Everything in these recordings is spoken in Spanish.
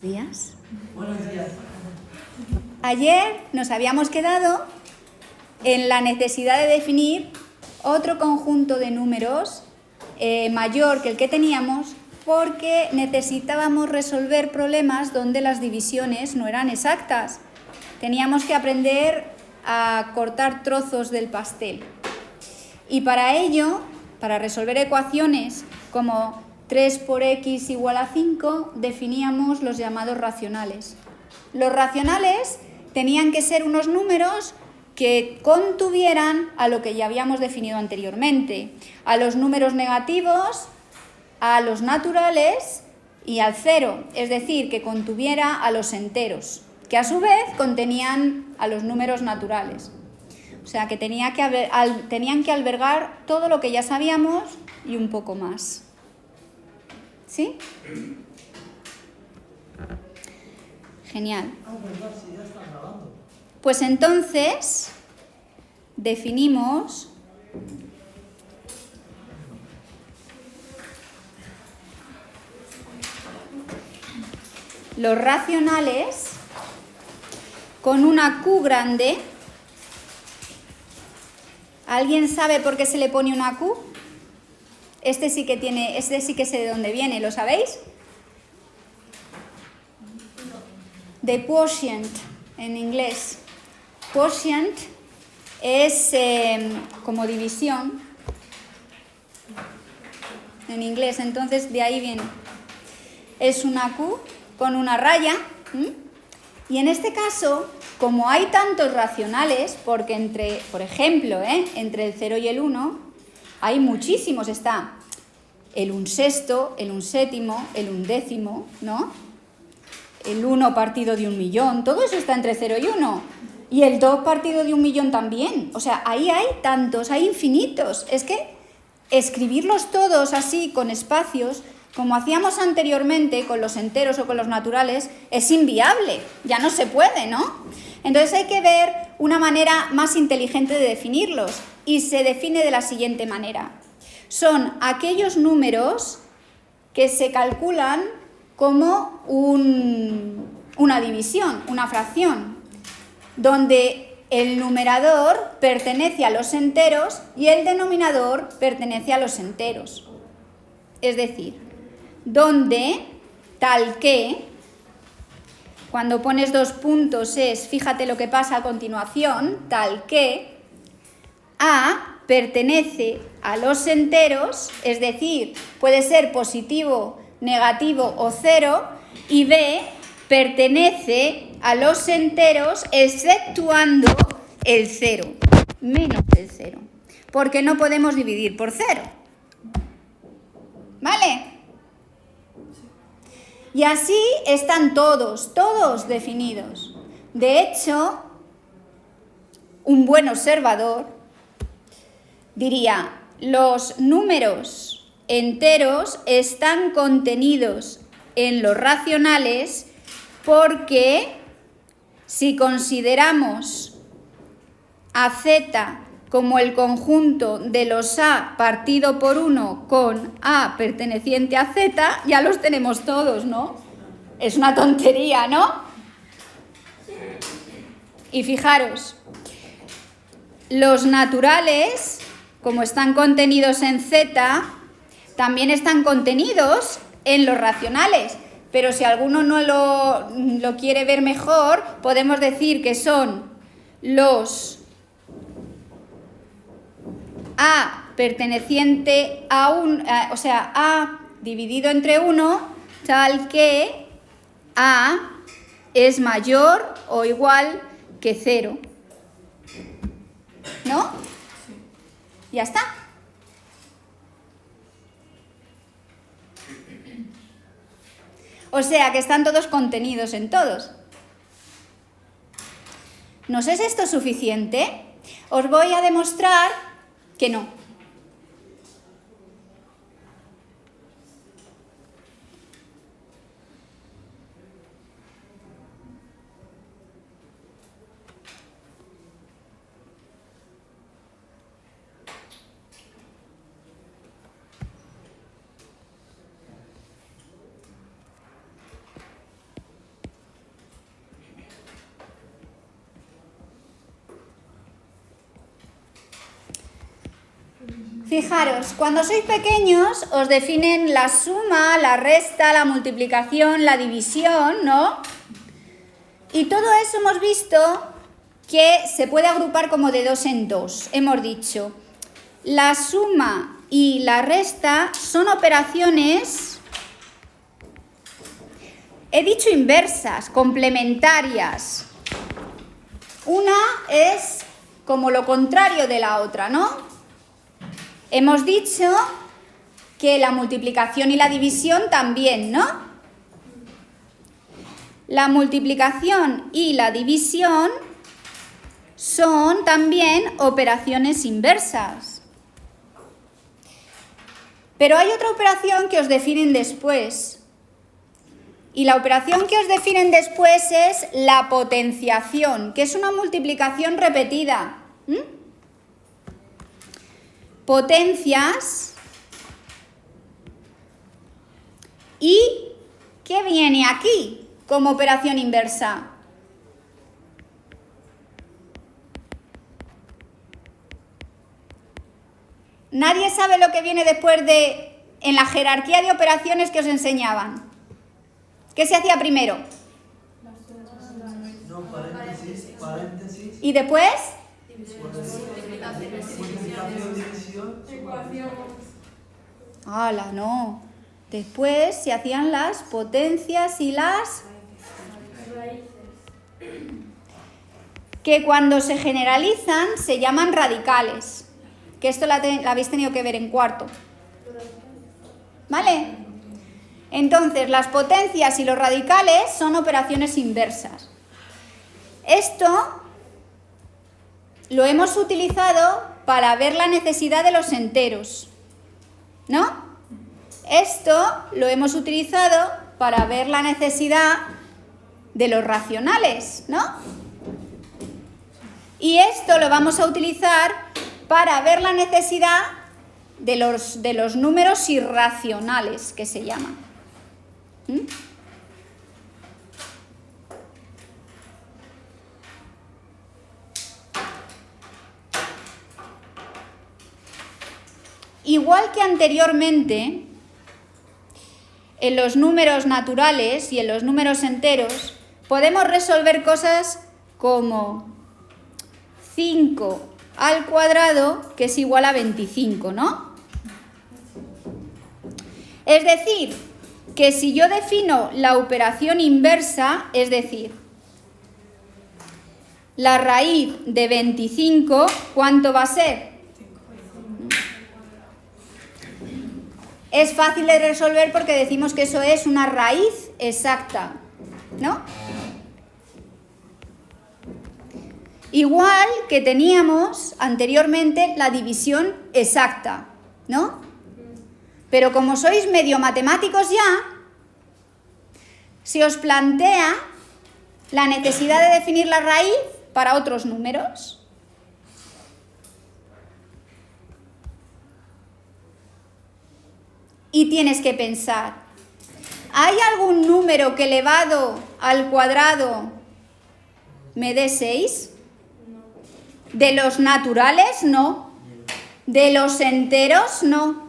Días. Buenos días. Ayer nos habíamos quedado en la necesidad de definir otro conjunto de números mayor que el que teníamos porque necesitábamos resolver problemas donde las divisiones no eran exactas. Teníamos que aprender a cortar trozos del pastel. Y para ello, para resolver ecuaciones como 3 por x igual a 5, definíamos los llamados racionales. Los racionales tenían que ser unos números que contuvieran a lo que ya habíamos definido anteriormente, a los números negativos, a los naturales y al cero, es decir, que contuviera a los enteros, que a su vez contenían a los números naturales. O sea, que tenían que albergar todo lo que ya sabíamos y un poco más. ¿Sí? Genial. Verdad, sí, ya está grabando. Pues entonces definimos los racionales con una Q grande. ¿Alguien sabe por qué se le pone una Q? Este sí que sé de dónde viene, ¿lo sabéis? De quotient en inglés. Quotient es como división en inglés, entonces de ahí viene. Es una Q con una raya. Y en este caso, como hay tantos racionales, porque por ejemplo, entre el 0 y el 1, hay muchísimos, está el 1/6, el 1/7, el 1/10, ¿no? El 1 partido de 1.000.000, todo eso está entre 0 y 1. Y el 2 partido de 1.000.000 también. O sea, ahí hay tantos, hay infinitos. Es que escribirlos todos así, con espacios, como hacíamos anteriormente con los enteros o con los naturales, es inviable. Ya no se puede, ¿no? Entonces hay que ver una manera más inteligente de definirlos. Y se define de la siguiente manera. Son aquellos números que se calculan como una división, una fracción, donde el numerador pertenece a los enteros y el denominador pertenece a los enteros. Es decir, donde tal que, cuando pones 2 puntos es, fíjate lo que pasa a continuación, tal que A pertenece a los enteros, es decir, puede ser positivo, negativo o cero, y B pertenece a los enteros exceptuando el 0, menos el 0, porque no podemos dividir por 0. ¿Vale? Y así están todos definidos. De hecho, un buen observador diría, los números enteros están contenidos en los racionales porque si consideramos a Z como el conjunto de los A partido por 1 con A perteneciente a Z, ya los tenemos todos, ¿no? Es una tontería, ¿no? Y fijaros, los naturales, como están contenidos en Z, también están contenidos en los racionales. Pero si alguno no lo quiere ver mejor, podemos decir que son los A perteneciente a A dividido entre 1, tal que A es mayor o igual que 0. ¿No? Ya está. O sea que están todos contenidos en todos. ¿Nos es esto suficiente? Os voy a demostrar que no. Fijaros, cuando sois pequeños os definen la suma, la resta, la multiplicación, la división, ¿no? Y todo eso hemos visto que se puede agrupar como de dos en dos. Hemos dicho, la suma y la resta son operaciones, he dicho inversas, complementarias. Una es como lo contrario de la otra, ¿no? Hemos dicho que la multiplicación y la división también, ¿no? La multiplicación y la división son también operaciones inversas. Pero hay otra operación que os definen después. Y la operación que os definen después es la potenciación, que es una multiplicación repetida. Potencias. ¿Y qué viene aquí como operación inversa? Nadie sabe lo que viene después en la jerarquía de operaciones que os enseñaban. ¿Qué se hacía primero? No, paréntesis. ¿Y después? Multiplicación, división. ¡Hala, no! Después se hacían las potencias y las... que cuando se generalizan se llaman radicales. Que esto la habéis tenido que ver en cuarto. ¿Vale? Entonces, las potencias y los radicales son operaciones inversas. Esto lo hemos utilizado para ver la necesidad de los enteros, ¿no? Esto lo hemos utilizado para ver la necesidad de los racionales, ¿no? Y esto lo vamos a utilizar para ver la necesidad de los números irracionales, que se llaman. Igual que anteriormente, en los números naturales y en los números enteros, podemos resolver cosas como 5 al cuadrado, que es igual a 25, ¿no? Es decir, que si yo defino la operación inversa, es decir, la raíz de 25, ¿cuánto va a ser? Es fácil de resolver porque decimos que eso es una raíz exacta, ¿no? Igual que teníamos anteriormente la división exacta, ¿no? Pero como sois medio matemáticos ya, se os plantea la necesidad de definir la raíz para otros números. Y tienes que pensar, ¿hay algún número que elevado al cuadrado me dé 6? De los naturales, no. De los enteros, no.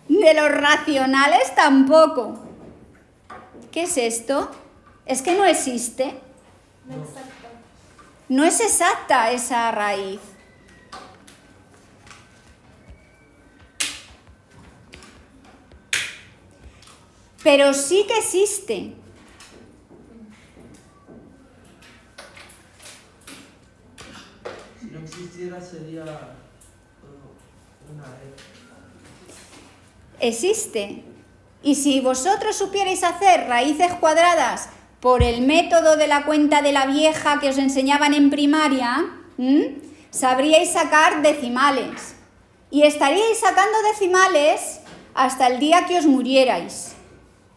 De los racionales, tampoco. ¿Qué es esto? Es que no existe. No es exacta esa raíz. Pero sí que existe. Si no existiera sería una red. Existe. Y si vosotros supierais hacer raíces cuadradas por el método de la cuenta de la vieja que os enseñaban en primaria, sabríais sacar decimales. Y estaríais sacando decimales hasta el día que os murierais.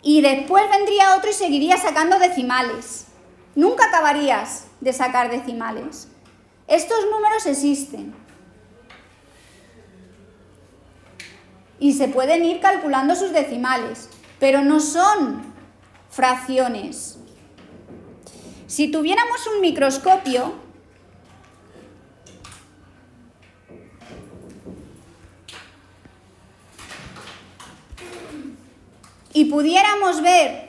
Y después vendría otro y seguiría sacando decimales. Nunca acabarías de sacar decimales. Estos números existen. Y se pueden ir calculando sus decimales, pero no son fracciones. Si tuviéramos un microscopio, pudiéramos ver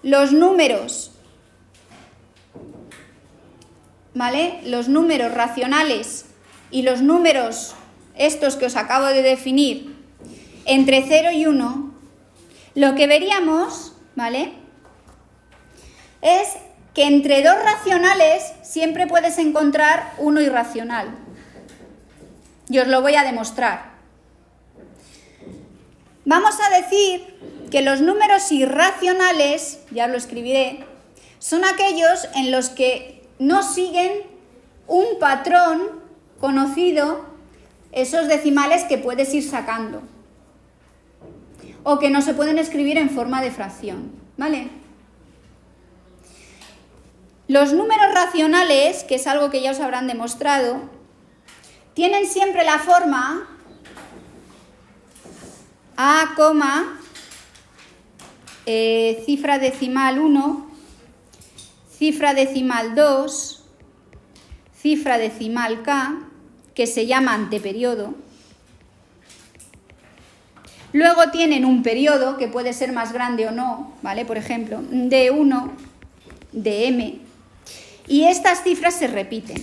los números, ¿vale? Los números racionales y los números estos que os acabo de definir entre 0 y 1, lo que veríamos, ¿vale?, es que entre dos racionales siempre puedes encontrar uno irracional. Y os lo voy a demostrar. Vamos a decir que los números irracionales, ya lo escribiré, son aquellos en los que no siguen un patrón conocido, esos decimales que puedes ir sacando, o que no se pueden escribir en forma de fracción, ¿vale? Los números racionales, que es algo que ya os habrán demostrado, tienen siempre la forma A, cifra decimal 1, cifra decimal 2, cifra decimal K, que se llama anteperiodo. Luego tienen un periodo que puede ser más grande o no, ¿vale? Por ejemplo, D1, DM. Y estas cifras se repiten.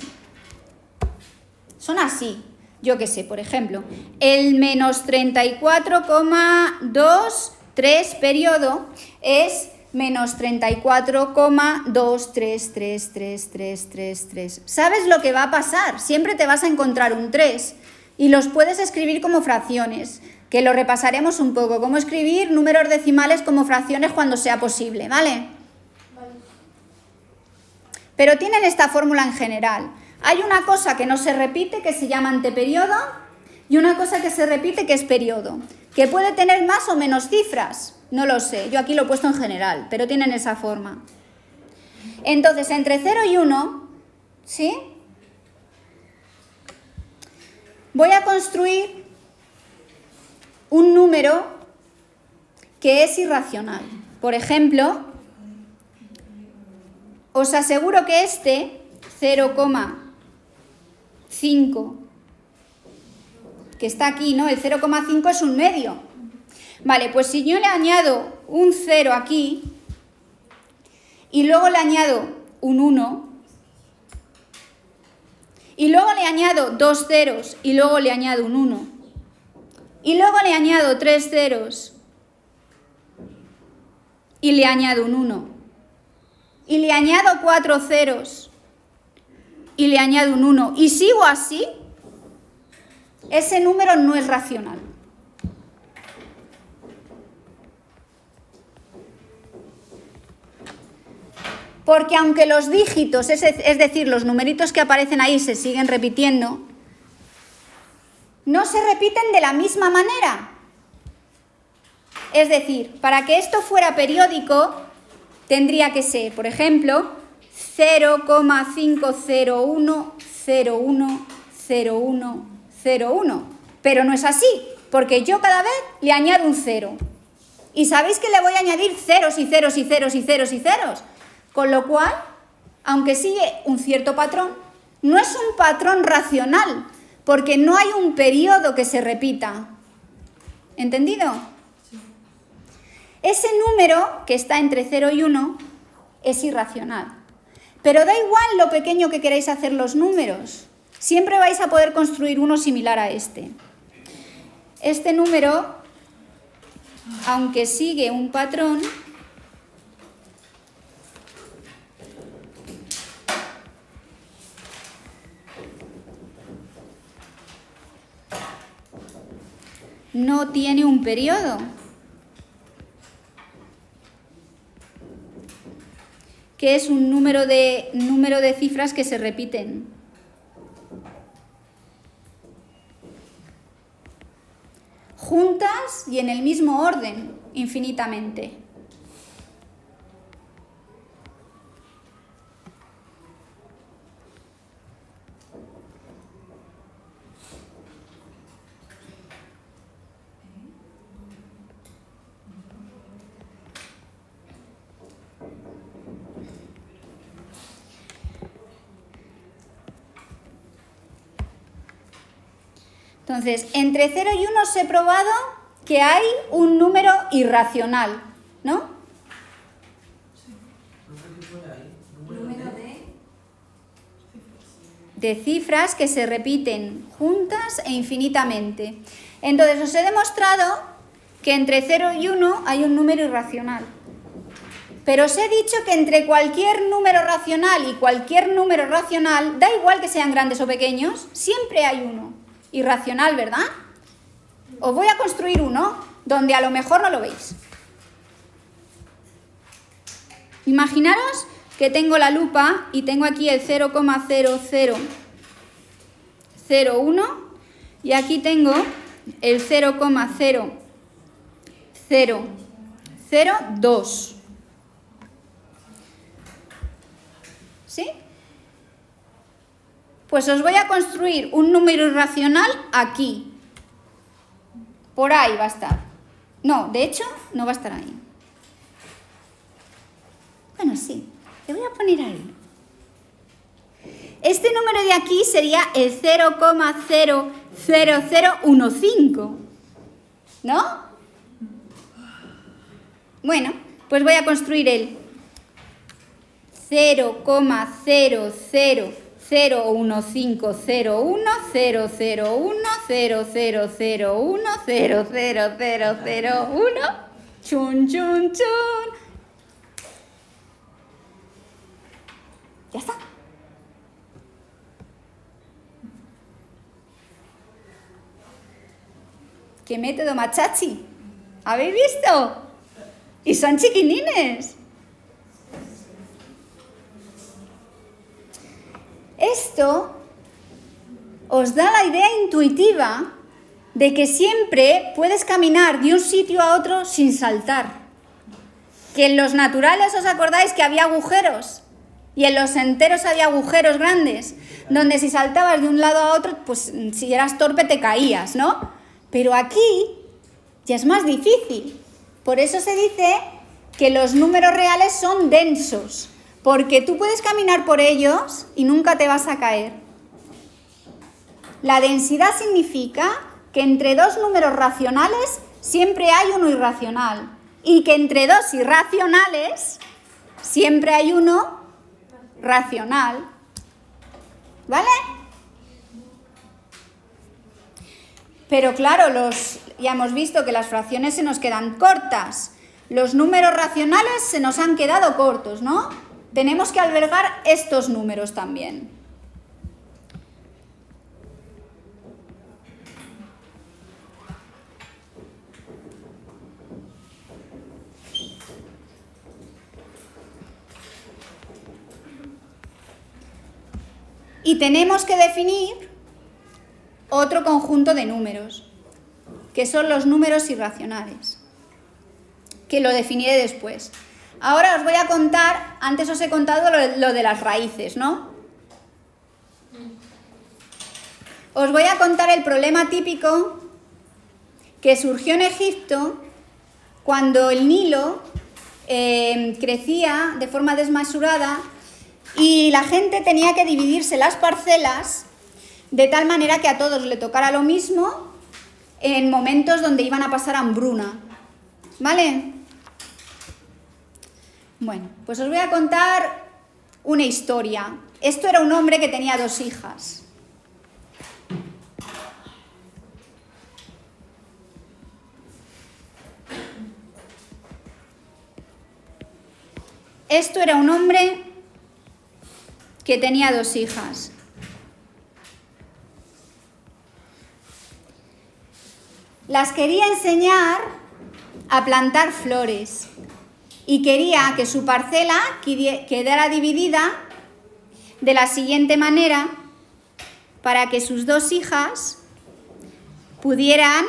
Son así. Yo qué sé, por ejemplo, el menos 34,23 periodo es menos 34,23333333. ¿Sabes lo que va a pasar? Siempre te vas a encontrar un 3 y los puedes escribir como fracciones, que lo repasaremos un poco, cómo escribir números decimales como fracciones cuando sea posible, ¿vale? Pero tienen esta fórmula en general. Hay una cosa que no se repite, que se llama anteperiodo, y una cosa que se repite, que es periodo, que puede tener más o menos cifras, no lo sé, yo aquí lo he puesto en general, pero tienen esa forma. Entonces, entre 0 y 1, ¿sí?, voy a construir un número que es irracional. Por ejemplo, os aseguro que este 0,5, que está aquí, ¿no? El 0,5 es un medio. Vale, pues si yo le añado un 0 aquí y luego le añado un 1 y luego le añado dos ceros y luego le añado un 1 y luego le añado tres ceros y le añado un 1 y le añado cuatro ceros y le añado un 1 y sigo así, ese número no es racional. Porque aunque los dígitos, es decir, los numeritos que aparecen ahí se siguen repitiendo, no se repiten de la misma manera. Es decir, para que esto fuera periódico, tendría que ser, por ejemplo, 0,501010101. Pero no es así, porque yo cada vez le añado un 0. Y sabéis que le voy a añadir ceros y ceros y ceros y ceros y ceros. Con lo cual, aunque sigue un cierto patrón, no es un patrón racional, porque no hay un periodo que se repita. ¿Entendido? Sí. Ese número que está entre 0 y 1 es irracional. Pero da igual lo pequeño que queráis hacer los números. Siempre vais a poder construir uno similar a este. Este número, aunque sigue un patrón, no tiene un periodo, que es un número de cifras que se repiten. Juntas y en el mismo orden, infinitamente. Entonces, entre 0 y 1 os he probado que hay un número irracional, ¿no? ¿Qué pone ahí? Número De cifras que se repiten juntas e infinitamente. Entonces os he demostrado que entre 0 y 1 hay un número irracional. Pero os he dicho que entre cualquier número racional y cualquier número racional, da igual que sean grandes o pequeños, siempre hay uno irracional, ¿verdad? Os voy a construir uno donde a lo mejor no lo veis. Imaginaros que tengo la lupa y tengo aquí el 0,0001 y aquí tengo el 0,0002. ¿Sí? Pues os voy a construir un número irracional aquí. Por ahí va a estar. No, de hecho, no va a estar ahí. Bueno, sí, le voy a poner ahí. Este número de aquí sería el 0,00015, ¿no? Bueno, pues voy a construir el 0,000150100100100001 chun chun chun. Ya está. ¿Qué método machachi? ¿Habéis visto? Y son chiquinines. Esto os da la idea intuitiva de que siempre puedes caminar de un sitio a otro sin saltar. Que en los naturales os acordáis que había agujeros y en los enteros había agujeros grandes, donde si saltabas de un lado a otro, pues si eras torpe te caías, ¿no? Pero aquí ya es más difícil. Por eso se dice que los números reales son densos, porque tú puedes caminar por ellos y nunca te vas a caer. La densidad significa que entre dos números racionales siempre hay uno irracional y que entre dos irracionales siempre hay uno racional. ¿Vale? Pero claro, ya hemos visto que las fracciones se nos quedan cortas. Los números racionales se nos han quedado cortos, ¿no? Tenemos que albergar estos números también. Y tenemos que definir otro conjunto de números, que son los números irracionales, que lo definiré después. Ahora os voy a contar, antes os he contado lo de las raíces, ¿no? Os voy a contar el problema típico que surgió en Egipto cuando el Nilo crecía de forma desmesurada y la gente tenía que dividirse las parcelas de tal manera que a todos le tocara lo mismo en momentos donde iban a pasar hambruna. ¿Vale? Bueno, pues os voy a contar una historia. Esto era un hombre que tenía 2 hijas. Esto era un hombre que tenía 2 hijas. Las quería enseñar a plantar flores y quería que su parcela quedara dividida de la siguiente manera para que sus 2 hijas pudieran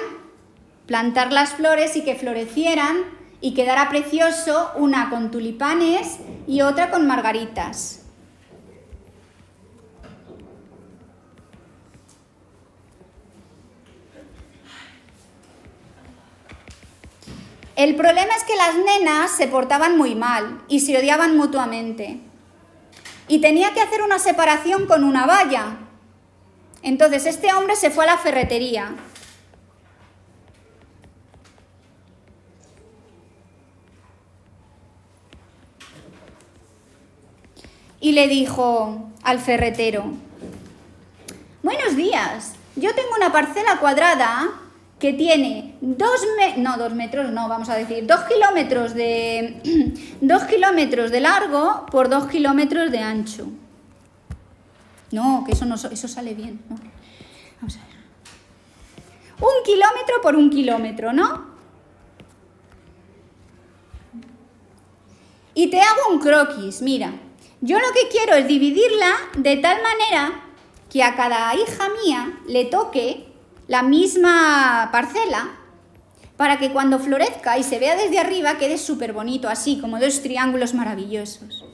plantar las flores y que florecieran y quedara precioso, una con tulipanes y otra con margaritas. El problema es que las nenas se portaban muy mal y se odiaban mutuamente. Y tenía que hacer una separación con una valla. Entonces este hombre se fue a la ferretería. y le dijo al ferretero: buenos días, yo tengo una parcela cuadrada que tiene 2 kilómetros de 2 kilómetros de largo por 2 kilómetros de ancho. No, que eso sale bien, ¿no? Vamos a ver. 1 kilómetro por 1 kilómetro, ¿no? Y te hago un croquis, mira. Yo lo que quiero es dividirla de tal manera que a cada hija mía le toque la misma parcela, para que cuando florezca y se vea desde arriba quede súper bonito, así como 2 triángulos maravillosos.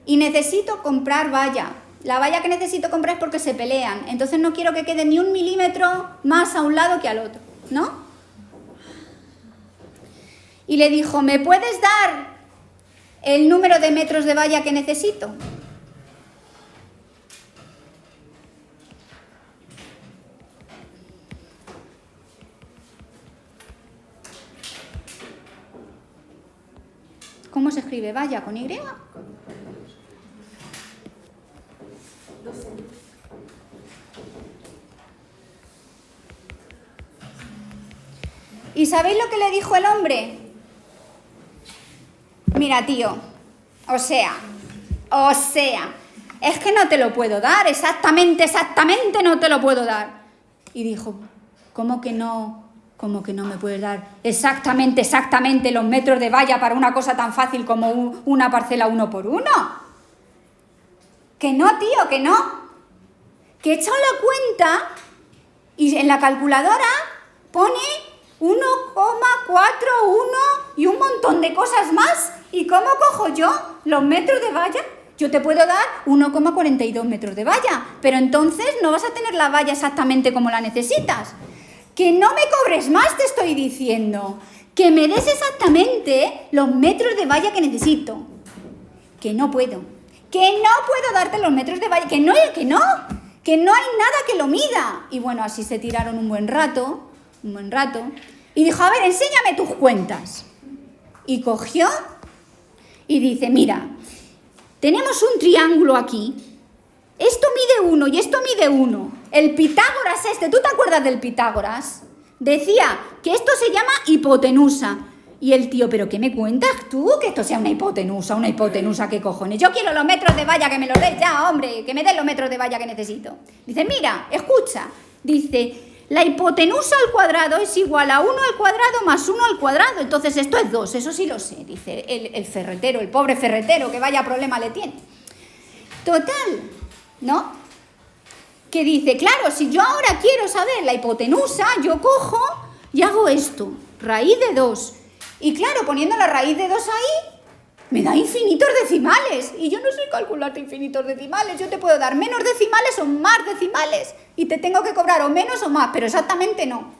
Y necesito comprar valla. La valla que necesito comprar es porque se pelean, entonces no quiero que quede ni 1 milímetro más a un lado que al otro, ¿no? Y le dijo: ¿me puedes dar el número de metros de valla que necesito? ¿Cómo se escribe valla? ¿Con Y? 12. ¿Y sabéis lo que le dijo el hombre? Mira, tío, o sea, es que no te lo puedo dar, exactamente no te lo puedo dar. Y dijo: ¿cómo que no me puedes dar exactamente los metros de valla para una cosa tan fácil como una parcela 1 por 1? Que no, tío, que no. Que he echado la cuenta y en la calculadora pone 1,41 y un montón de cosas más. ¿Y cómo cojo yo los metros de valla? Yo te puedo dar 1,42 metros de valla, pero entonces no vas a tener la valla exactamente como la necesitas. Que no me cobres más, te estoy diciendo. Que me des exactamente los metros de valla que necesito. Que no puedo. Que no puedo darte los metros de valla. Que no hay nada que lo mida. Y bueno, así se tiraron un buen rato. Y dijo: a ver, enséñame tus cuentas. Y cogió y dice: mira, tenemos un triángulo aquí. Esto mide 1 y esto mide 1. El Pitágoras ¿tú te acuerdas del Pitágoras? Decía que esto se llama hipotenusa. Y el tío: ¿pero qué me cuentas tú? Que esto sea una hipotenusa, ¿qué cojones? Yo quiero los metros de valla, que me los des ya, hombre, que me den los metros de valla que necesito. Dice: mira, escucha. Dice: la hipotenusa al cuadrado es igual a 1 al cuadrado más 1 al cuadrado. Entonces esto es 2, eso sí lo sé. Dice el ferretero, el pobre ferretero, que vaya problema le tiene. Total, ¿no? Que dice: claro, si yo ahora quiero saber la hipotenusa, yo cojo y hago esto, raíz de 2. Y claro, poniendo la raíz de 2 ahí, me da infinitos decimales. Y yo no sé calcularte infinitos decimales. Yo te puedo dar menos decimales o más decimales. Y te tengo que cobrar o menos o más, pero exactamente no.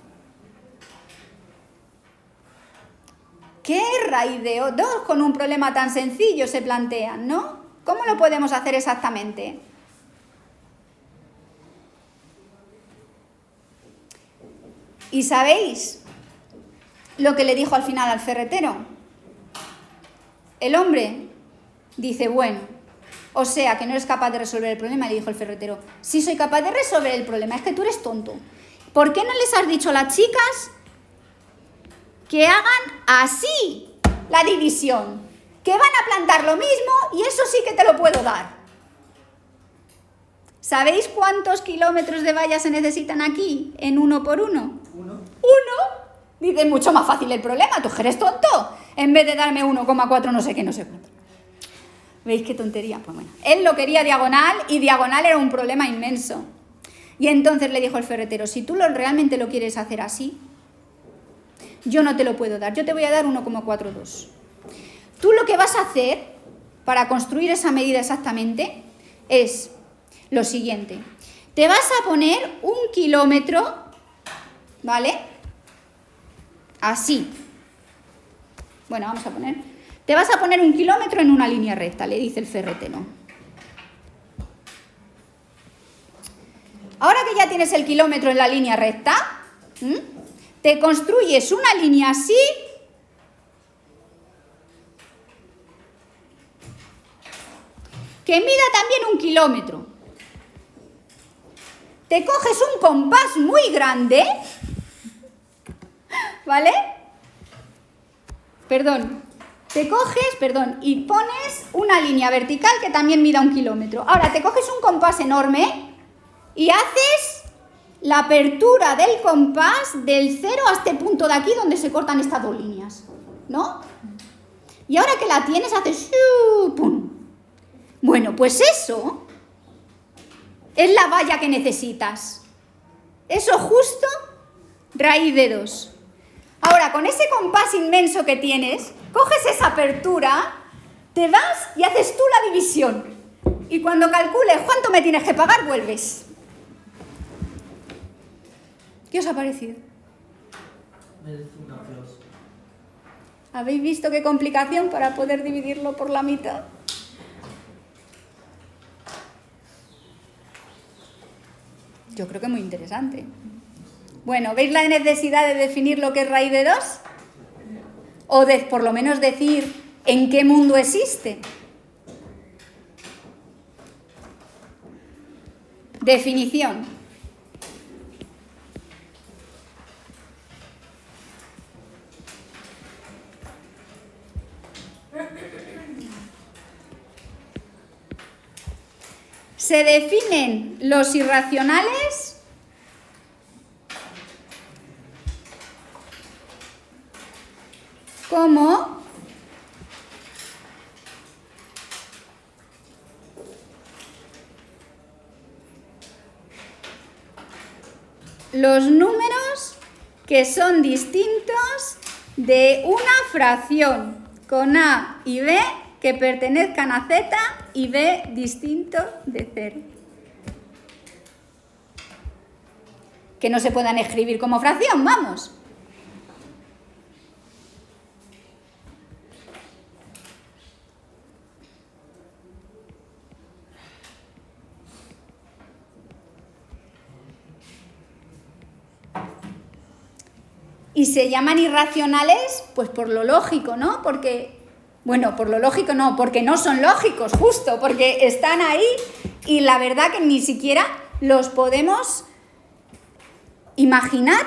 ¿Qué raíz de 2 con un problema tan sencillo se plantean, no? ¿Cómo lo podemos hacer exactamente? ¿Y sabéis lo que le dijo al final al ferretero? El hombre dice: bueno, o sea que no eres capaz de resolver el problema. Y le dijo el ferretero: sí soy capaz de resolver el problema, es que tú eres tonto. ¿Por qué no les has dicho a las chicas que hagan así la división? Que van a plantar lo mismo y eso sí que te lo puedo dar. ¿Sabéis cuántos kilómetros de valla se necesitan aquí en 1 por 1? 1. Dice: mucho más fácil el problema, tú eres tonto. En vez de darme 1,4 no sé qué, no sé cuánto. ¿Veis qué tontería? Pues bueno, él lo quería diagonal y diagonal era un problema inmenso. Y entonces le dijo el ferretero: si tú realmente lo quieres hacer así, yo no te lo puedo dar, yo te voy a dar 1,42. Tú lo que vas a hacer para construir esa medida exactamente es lo siguiente: te vas a poner 1 kilómetro, ¿vale? Así. Bueno, vamos a poner... Te vas a poner 1 kilómetro en una línea recta, le dice el ferretero. Ahora que ya tienes el kilómetro en la línea recta, te construyes una línea así que mida también 1 kilómetro. Te coges un compás muy grande, ¿vale? Y pones una línea vertical que también mida 1 kilómetro. Ahora te coges un compás enorme y haces la apertura del compás del 0 a este punto de aquí donde se cortan estas dos líneas, ¿no? Y ahora que la tienes haces ¡pum! Bueno, pues eso es la valla que necesitas. Eso justo, raíz de 2. Ahora, con ese compás inmenso que tienes, coges esa apertura, te vas y haces tú la división. Y cuando calcules cuánto me tienes que pagar, vuelves. ¿Qué os ha parecido? Merece un aplauso. ¿Habéis visto qué complicación para poder dividirlo por la mitad? Yo creo que muy interesante. Bueno, ¿veis la necesidad de definir lo que es raíz de 2? O de por lo menos decir en qué mundo existe. Definición. Se definen los irracionales como los números que son distintos de una fracción con A y B que pertenezcan a Z y B distinto de 0. Que no se puedan escribir como fracción, vamos. Y se llaman irracionales, pues por lo lógico, ¿no? Porque, bueno, por lo lógico no, porque no son lógicos, justo, porque están ahí y la verdad que ni siquiera los podemos imaginar,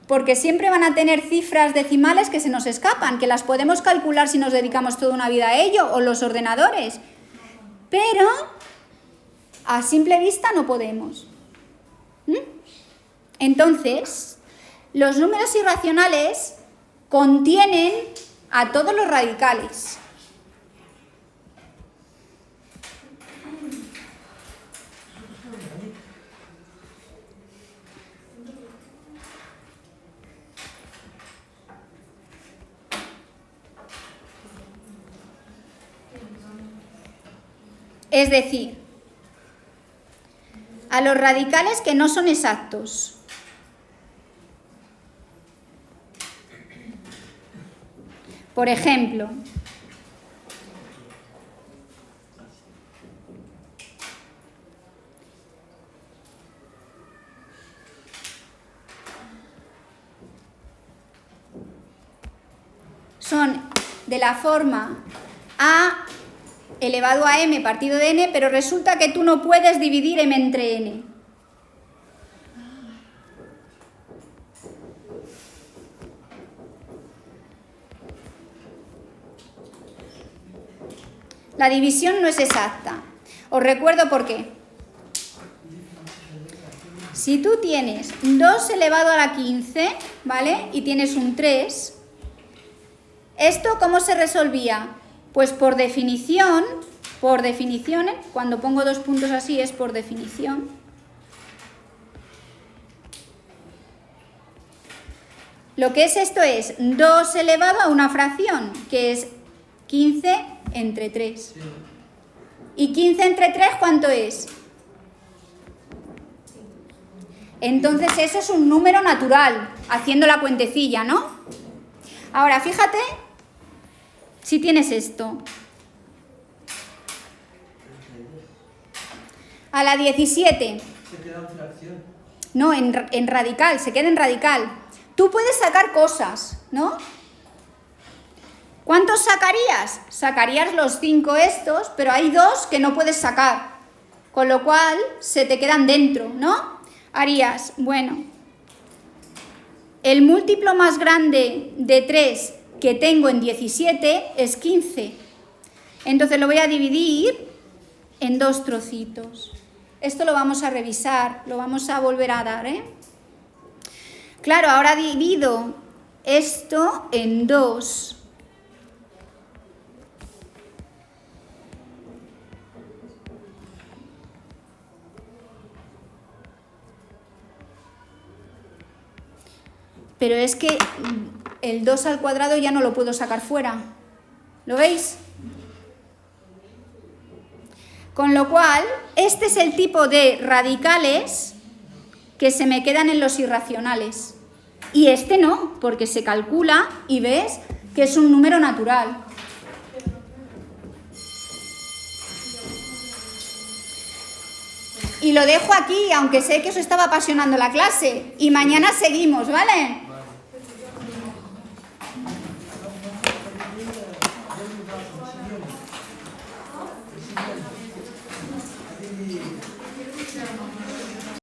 porque siempre van a tener cifras decimales que se nos escapan, que las podemos calcular si nos dedicamos toda una vida a ello, o los ordenadores, pero a simple vista no podemos. Entonces, los números irracionales contienen a todos los radicales. Es decir, a los radicales que no son exactos. Por ejemplo, son de la forma a elevado a m partido de n, pero resulta que tú no puedes dividir m entre n. La división no es exacta. Os recuerdo por qué. Si tú tienes 2 elevado a la 15, ¿vale? Y tienes un 3, ¿esto cómo se resolvía? Pues por definición, cuando pongo 2 puntos así es por definición. Lo que es esto es 2 elevado a una fracción, que es 15 entre 3. Sí. ¿Y 15 entre 3 cuánto es? Entonces eso es un número natural, haciendo la cuentecilla, ¿no? Ahora, fíjate si tienes esto. A la 17. Se queda en fracción. No, en radical, se queda en radical. Tú puedes sacar cosas, ¿no? ¿Cuántos sacarías? Sacarías los 5 estos, pero hay 2 que no puedes sacar, con lo cual se te quedan dentro, ¿no? Harías, bueno, el múltiplo más grande de 3 que tengo en 17 es 15. Entonces lo voy a dividir en 2 trocitos. Esto lo vamos a revisar, lo vamos a volver a dar, ¿eh? Claro, ahora divido esto en 2. Pero es que el 2 al cuadrado ya no lo puedo sacar fuera. ¿Lo veis? Con lo cual, este es el tipo de radicales que se me quedan en los irracionales. Y este no, porque se calcula y ves que es un número natural. Y lo dejo aquí, aunque sé que os estaba apasionando la clase. Y mañana seguimos, ¿vale?